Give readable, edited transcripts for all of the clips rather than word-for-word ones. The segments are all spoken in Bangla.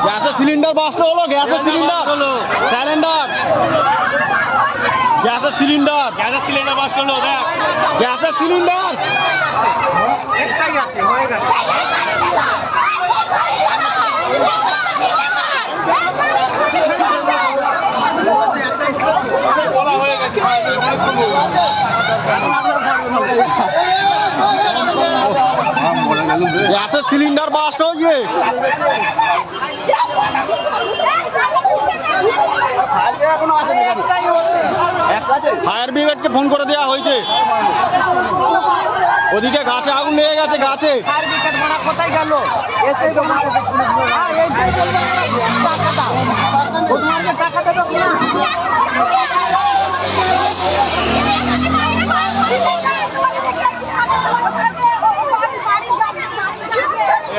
গ্যাসের সিলিন্ডার বাস্ট হলো, গ্যাসের সিলিন্ডার হলো, সিলিন্ডার গ্যাসের সিলিন্ডার বাস্ট হলো, দেখ গ্যাসের সিলিন্ডার একটাই আছে, হয়ে গেছে। বলা হয়ে গেছে, গ্যাসের সিলিন্ডার বাস্ট হয়ে ফায়ার ব্রিগেডকে ফোন করে দেওয়া হয়েছে। ওদিকে গাছে আগুন লেগে গেছে, গাছে। কোথায় গেল?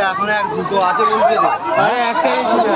এখন এক দুটো আছে বলছে, হ্যাঁ একটাই আছে।